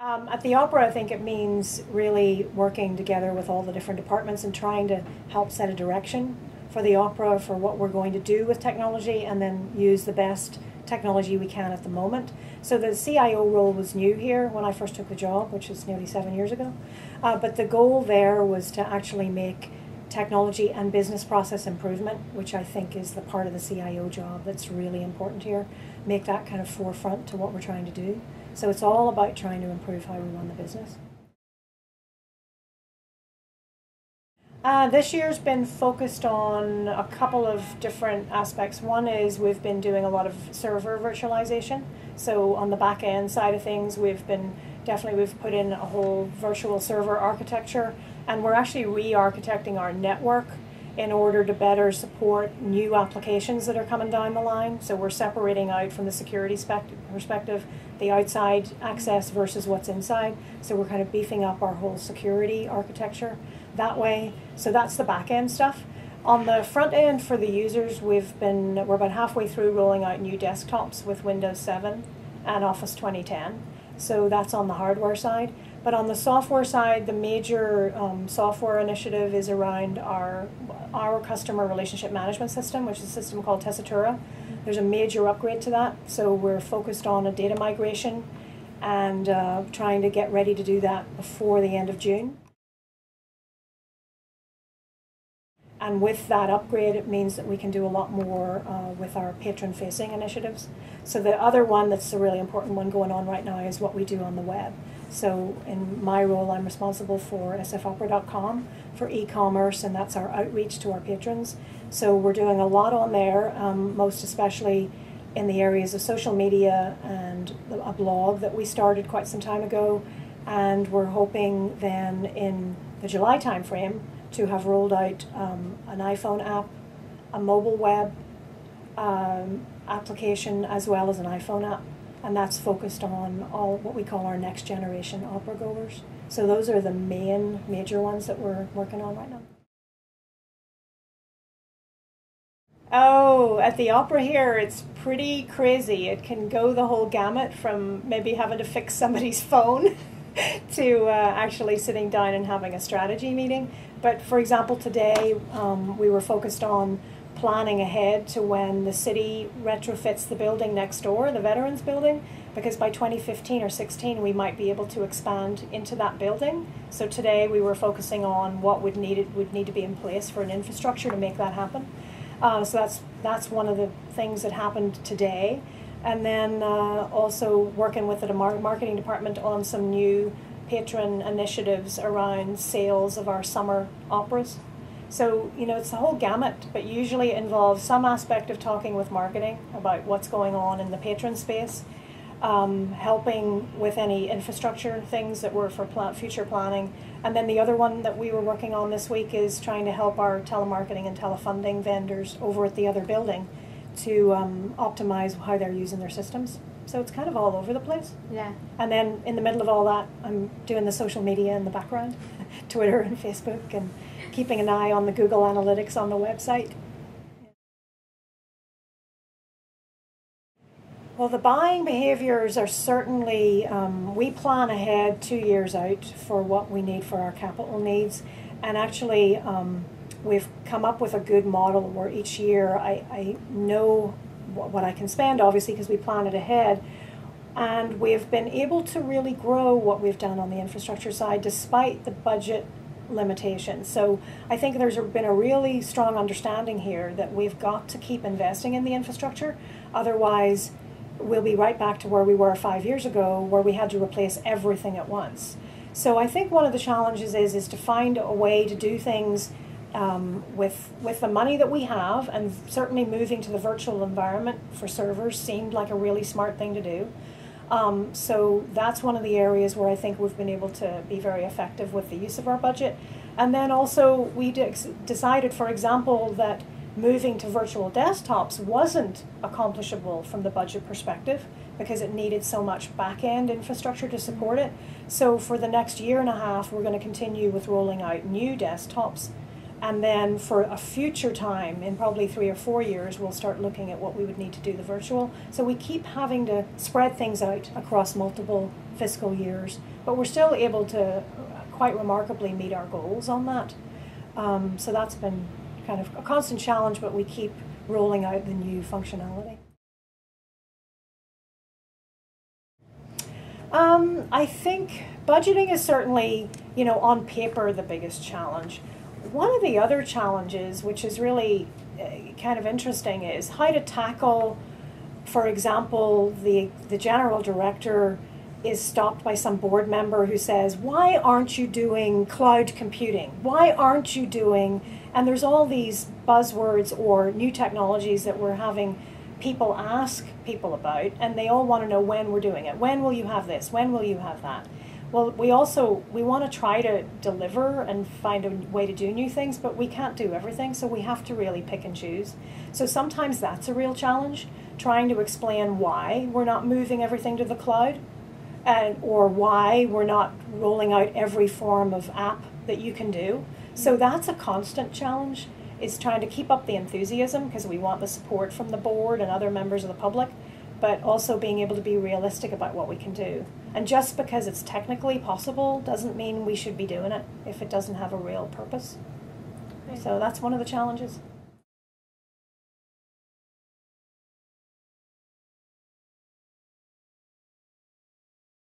At the Opera, I think it means really working together with all the different departments and trying to help set a direction for the Opera for what we're going to do with technology and then use the best technology we can at the moment. So the CIO role was new here when I first took the job, which is nearly 7 years ago. But the goal there was to actually make technology and business process improvement, which I think is the part of the CIO job that's really important here, make that kind of forefront to what we're trying to do. So it's all about trying to improve how we run the business. This year's been focused on a couple of different aspects. One is we've been doing a lot of server virtualization. So on the back end side of things, we've put in a whole virtual server architecture, and we're actually re-architecting our network in order to better support new applications that are coming down the line. So we're separating out from the security perspective the outside access versus what's inside. So we're kind of beefing up our whole security architecture that way. So that's the back end stuff. On the front end for the users, we're about halfway through rolling out new desktops with Windows 7 and Office 2010. So that's on the hardware side. But on the software side, the major software initiative is around our customer relationship management system, which is a system called Tessitura. There's a major upgrade to that. So we're focused on a data migration and trying to get ready to do that before the end of June. And with that upgrade, it means that we can do a lot more with our patron-facing initiatives. So the other one that's a really important one going on right now is what we do on the web. So in my role, I'm responsible for sfopera.com for e-commerce, and that's our outreach to our patrons. So we're doing a lot on there, most especially in the areas of social media and a blog that we started quite some time ago. And we're hoping then in the July timeframe to have rolled out an iPhone app, a mobile web application, as well as an iPhone app. And that's focused on all what we call our next generation opera goers. So those are the major ones that we're working on right now. Oh, at the Opera here, it's pretty crazy. It can go the whole gamut from maybe having to fix somebody's phone to actually sitting down and having a strategy meeting. But for example, today we were focused on planning ahead to when the city retrofits the building next door, the Veterans Building, because by 2015 or 16 we might be able to expand into that building. So today we were focusing on what would need to be in place for an infrastructure to make that happen. So that's one of the things that happened today. And then also working with the marketing department on some new patron initiatives around sales of our summer operas. So, you know, it's the whole gamut, but usually it involves some aspect of talking with marketing about what's going on in the patron space, helping with any infrastructure things that were for future planning. And then the other one that we were working on this week is trying to help our telemarketing and telefunding vendors over at the other building to optimize how they're using their systems. So it's kind of all over the place. Yeah. And then in the middle of all that, I'm doing the social media in the background, Twitter and Facebook, and keeping an eye on the Google Analytics on the website. Well, the buying behaviors are certainly, we plan ahead 2 years out for what we need for our capital needs. And actually, we've come up with a good model where each year I know what I can spend, obviously, because we plan it ahead. And we've been able to really grow what we've done on the infrastructure side despite the budget limitations. So I think there's been a really strong understanding here that we've got to keep investing in the infrastructure. Otherwise, we'll be right back to where we were 5 years ago, where we had to replace everything at once. So I think one of the challenges is to find a way to do things with the money that we have, and certainly moving to the virtual environment for servers seemed like a really smart thing to do. So that's one of the areas where I think we've been able to be very effective with the use of our budget. And then also we decided, for example, that moving to virtual desktops wasn't accomplishable from the budget perspective because it needed so much back-end infrastructure to support it. So for the next year and a half, we're going to continue with rolling out new desktops. And then for a future time, in probably 3 or 4 years, we'll start looking at what we would need to do the virtual. So we keep having to spread things out across multiple fiscal years, but we're still able to quite remarkably meet our goals on that. So that's been kind of a constant challenge, but we keep rolling out the new functionality. I think budgeting is certainly, on paper the biggest challenge. One of the other challenges, which is really kind of interesting, is how to tackle, for example, the general director is stopped by some board member who says, why aren't you doing cloud computing? Why aren't you doing, and there's all these buzzwords or new technologies that we're having people ask people about, and they all want to know when we're doing it. When will you have this? When will you have that? Well, we want to try to deliver and find a way to do new things, but we can't do everything, so we have to really pick and choose. So sometimes that's a real challenge, trying to explain why we're not moving everything to the cloud, or why we're not rolling out every form of app that you can do. So that's a constant challenge, is trying to keep up the enthusiasm, because we want the support from the board and other members of the public, but also being able to be realistic about what we can do. And just because it's technically possible doesn't mean we should be doing it if it doesn't have a real purpose. So that's one of the challenges.